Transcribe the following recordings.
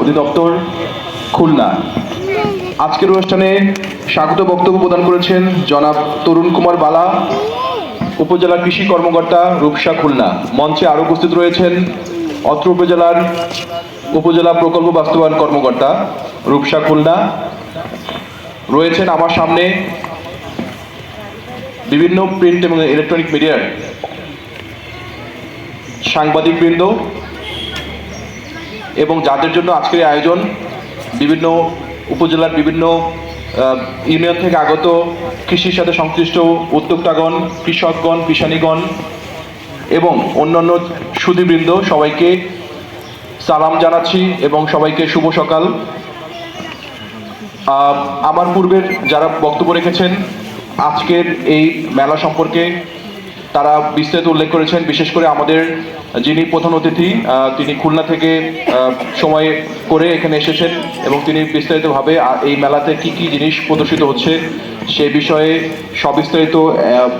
অধিদপ্তর, খুলনা। আজকের অনুষ্ঠানে স্বাগত বক্তব্য প্রদান করেছেন জনাব তরুণ কুমার বালা, উপজেলা কৃষি কর্মকর্তা, রূপসা, খুলনা। মঞ্চে আরও উপস্থিত রয়েছেন অত্র উপজেলার উপজেলা প্রকল্প বাস্তবায়ন কর্মকর্তা, রূপসা, খুলনা। রয়েছেন আমার সামনে বিভিন্ন প্রিন্ট এবং ইলেকট্রনিক মিডিয়ার সাংবাদিকবৃন্দ এবং যাদের জন্য আজকের আয়োজন, বিভিন্ন উপজেলার বিভিন্ন ইউনিয়ন থেকে আগত কৃষির সাথে সংশ্লিষ্ট উদ্যোক্তাগণ, কৃষকগণ, কিষানীগণ এবং অন্যান্য সুধীবৃন্দ, সবাইকে সালাম জানাচ্ছি এবং সবাইকে শুভ সকাল। আমার পূর্বের যারা বক্তব্য রেখেছেন আজকের এই মেলা সম্পর্কে তারা বিস্তারিত উল্লেখ করেছেন। বিশেষ করে আমাদের যিনি প্রধান অতিথি, তিনি খুলনা থেকে সময় করে এখানে এসেছেন এবং তিনি বিস্তারিতভাবে এই মেলাতে কি কি জিনিস প্রদর্শিত হচ্ছে সে বিষয়ে সবিস্তারিত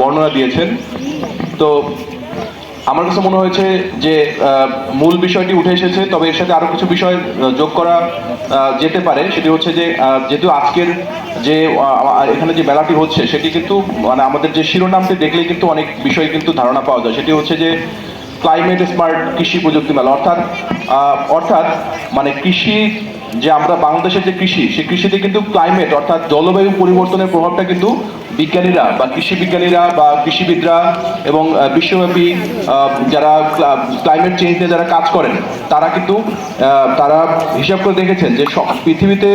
বর্ণনা দিয়েছেন। তো আমার কাছে মনে হয়েছে যে মূল বিষয়টি উঠে এসেছে, তবে এর সাথে আরও কিছু বিষয় যোগ করা যেতে পারে। সেটি হচ্ছে যে যেহেতু আজকের যে এখানে যে মেলাটি হচ্ছে সেটি কিন্তু মানে আমাদের যে শিরোনামটি দেখলেই কিন্তু অনেক বিষয় কিন্তু ধারণা পাওয়া যায়। সেটি হচ্ছে যে ক্লাইমেট স্মার্ট কৃষি প্রযুক্তি মেলা, অর্থাৎ মানে কৃষি যে আমরা বাংলাদেশের যে কৃষি, সেই কৃষিতে কিন্তু ক্লাইমেট অর্থাৎ জলবায়ু পরিবর্তনের প্রভাবটা কিন্তু বিজ্ঞানীরা বা কৃষি বিজ্ঞানীরা বা কৃষিবিদরা এবং বিশ্বব্যাপী যারা ক্লাইমেট চেঞ্জ নিয়ে যারা কাজ করেন তারা কিন্তু তারা হিসাব করে দেখেছেন যে পৃথিবীতে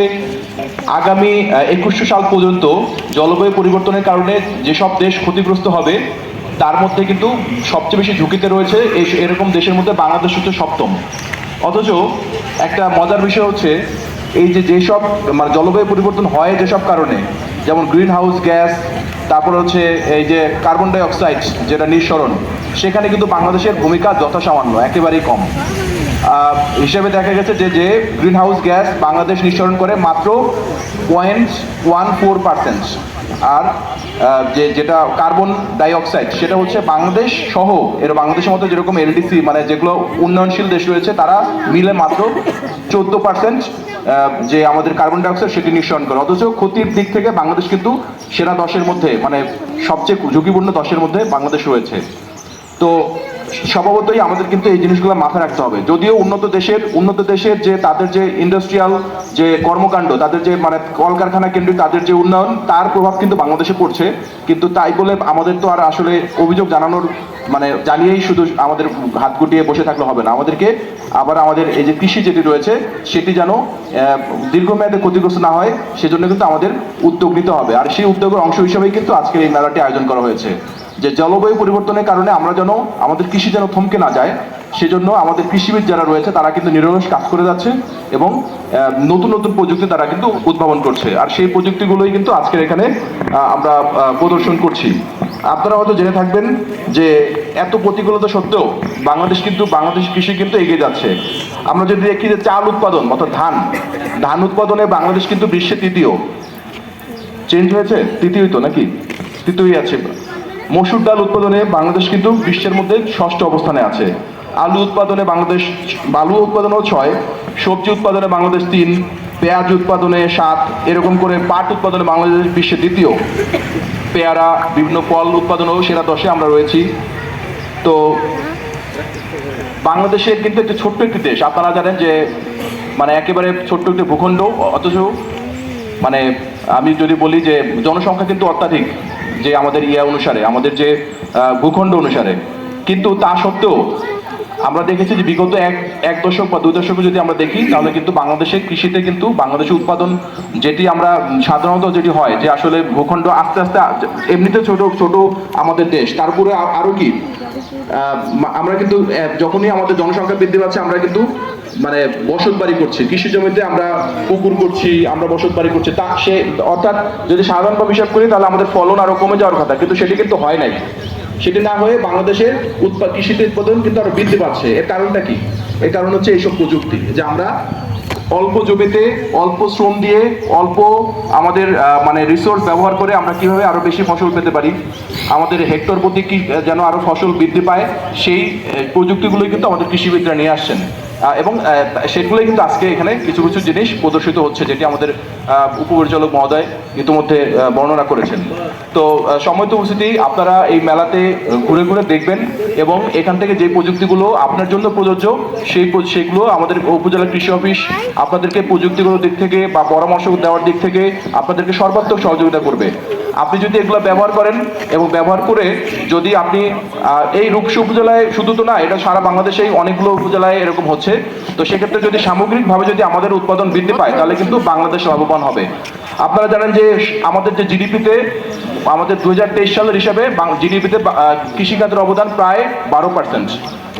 আগামী 2100 সাল পর্যন্ত জলবায়ু পরিবর্তনের কারণে যেসব দেশ ক্ষতিগ্রস্ত হবে তার মধ্যে কিন্তু সবচেয়ে বেশি ঝুঁকিতে রয়েছে এরকম দেশের মধ্যে বাংলাদেশ হচ্ছে সপ্তম। অথচ একটা মজার বিষয় হচ্ছে এই যেসব মানে জলবায়ু পরিবর্তন হয় যেসব কারণে, যেমন গ্রিন হাউস গ্যাস, তারপর হচ্ছে এই যে কার্বন ডাই অক্সাইড যেটা নিঃসরণ, সেখানে কিন্তু বাংলাদেশের ভূমিকা যথাসামান্য, একেবারেই কম। হিসেবে দেখা গেছে যে গ্রিন হাউস গ্যাস বাংলাদেশ নিঃসরণ করে মাত্র 0.14%, আর যেটা কার্বন ডাই অক্সাইড সেটা হচ্ছে বাংলাদেশ সহ বাংলাদেশের মধ্যে যেরকম এলডিসি মানে যেগুলো উন্নয়নশীল দেশ রয়েছে তারা মিলে মাত্র 14% যে আমাদের কার্বন ডাই অক্সাইড সেটি নিঃসরণ করে। অথচ ক্ষতির দিক থেকে বাংলাদেশ কিন্তু সেরা 10-এর মধ্যে মানে সবচেয়ে ঝুঁকিপূর্ণ 10-এর মধ্যে বাংলাদেশ রয়েছে। তো স্বভাবতই আমাদের কিন্তু এই জিনিসগুলো মাথায় রাখতে হবে। যদিও উন্নত দেশের যে তাদের যে ইন্ডাস্ট্রিয়াল যে কর্মকাণ্ড, তাদের যে মানে কলকারখানা কেন্দ্রিক তাদের যে উন্নয়ন, তার প্রভাব কিন্তু বাংলাদেশে পড়ছে। কিন্তু তাই বলে আমাদের তো আর আসলে অভিযোগ জানানোর মানে জানিয়েই শুধু আমাদের হাত গুটিয়ে বসে থাকলে হবে না। আমাদেরকে আবার আমাদের এই যে কৃষি যেটি রয়েছে সেটি যেন দীর্ঘমেয়াদে ক্ষতিগ্রস্ত না হয় সেজন্য কিন্তু আমাদের উদ্যোগ নিতে হবে। আর সেই উদ্যোগের অংশ হিসেবেই কিন্তু আজকের এই মেলাটি আয়োজন করা হয়েছে, যে জলবায়ু পরিবর্তনের কারণে আমরা যেন আমাদের কৃষি যেন থমকে না যায় সেজন্য আমাদের কৃষিবিদ যারা রয়েছে তারা কিন্তু নিরলস কাজ করে যাচ্ছে এবং নতুন নতুন প্রযুক্তি তারা কিন্তু উদ্ভাবন করছে। আর সেই প্রযুক্তিগুলোই কিন্তু আজকের এখানে আমরা প্রদর্শন করছি। আপনারা হয়তো জেনে থাকবেন যে এত প্রতিকূলতা সত্ত্বেও বাংলাদেশ কৃষি কিন্তু এগিয়ে যাচ্ছে। আমরা যদি দেখি যে চাল উৎপাদন অর্থাৎ ধান উৎপাদনে বাংলাদেশ কিন্তু বিশ্বে তৃতীয়। চেঞ্জ হয়েছে, তৃতীয়ই তো নাকি? তৃতীয়ই আছে। মসুর ডাল উৎপাদনে বাংলাদেশ কিন্তু বিশ্বের মধ্যে ষষ্ঠ অবস্থানে আছে। আলু উৎপাদনেও 6, সবজি উৎপাদনে বাংলাদেশ 3, পেঁয়াজ উৎপাদনে 7, এরকম করে পাট উৎপাদনে বাংলাদেশ বিশ্বের দ্বিতীয়। পেয়ারা, বিভিন্ন ফল উৎপাদনেও সেরা 10-এ আমরা রয়েছি। তো বাংলাদেশের কিন্তু একটি ছোট্ট একটি দেশ, আপনারা জানেন যে মানে একেবারে ছোট্ট একটি ভূখণ্ড, অথচ মানে আমি যদি বলি যে জনসংখ্যা কিন্তু অত্যাধিক যে আমাদের অনুসারে, আমাদের যে ভূখণ্ড অনুসারে, কিন্তু তা সত্ত্বেও আমরা দেখেছি যে বিগত এক দশক বা 2 দশকে যদি আমরা দেখি তাহলে কিন্তু বাংলাদেশের কৃষিতে কিন্তু বাংলাদেশের উৎপাদন যেটি আমরা সাধারণত যেটি হয় যে আসলে ভূখণ্ড আস্তে আস্তে এমনিতে ছোট আমাদের দেশ, তারপরে আরও কি আমরা কিন্তু যখনই আমাদের জনসংখ্যা বৃদ্ধি পাচ্ছে আমরা কিন্তু মানে বসত বাড়ি করছি, কৃষি জমিতে আমরা পুকুর করছি, আমরা বসত বাড়ি করছি, তা সে অর্থাৎ যদি সাধারণভাবে হিসাব করি তাহলে আমাদের ফলন আরো কমে যাওয়ার কথা, কিন্তু সেটি কিন্তু হয় নাই। সেটি না হয়ে বাংলাদেশের কৃষিতে উৎপাদন কিন্তু আরো বৃদ্ধি পাচ্ছে। এর কারণটা কি? এর কারণ হচ্ছে এইসব প্রযুক্তি, যে আমরা অল্প জমিতে অল্প শ্রম দিয়ে অল্প আমাদের মানে রিসোর্স ব্যবহার করে আমরা কিভাবে আরো বেশি ফসল পেতে পারি, আমাদের হেক্টর প্রতি কি যেন আরো ফসল বৃদ্ধি পায়, সেই প্রযুক্তিগুলোই কিন্তু আমাদের কৃষিবিদরা নিয়ে আসছেন। এবং সেগুলোই কিন্তু আজকে এখানে কিছু কিছু জিনিস প্রদর্শিত হচ্ছে, যেটি আমাদের উপপরিচালক মহোদয় ইতিমধ্যে বর্ণনা করেছেন। তো সম্মানিত উপস্থিতি, আপনারা এই মেলাতে ঘুরে ঘুরে দেখবেন এবং এখান থেকে যে প্রযুক্তিগুলো আপনার জন্য প্রযোজ্য সেগুলো আমাদের উপজেলা কৃষি অফিস আপনাদেরকে প্রযুক্তিগুলোর দিক থেকে বা পরামর্শ দেওয়ার দিক থেকে আপনাদেরকে সর্বাত্মক সহযোগিতা করবে। আপনি যদি এগুলো ব্যবহার করেন এবং ব্যবহার করে যদি আপনি এই রূপসী উপজেলায় শুধু তো না, এটা সারা বাংলাদেশেই অনেকগুলো উপজেলায় এরকম হচ্ছে, তো সেক্ষেত্রে যদি সামগ্রিকভাবে যদি আমাদের উৎপাদন বৃদ্ধি পায় তাহলে কিন্তু বাংলাদেশ লাভবান হবে। আপনারা জানেন যে আমাদের যে জিডিপিতে আমাদের 2023 সালের হিসাবে জিডিপিতে কৃষিখাতের অবদান প্রায় 12%,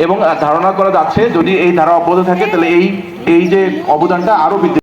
এবং ধারণা করা যাচ্ছে যদি এই ধারা অব্যাহত থাকে তাহলে এই যে অবদানটা আরো বৃদ্ধি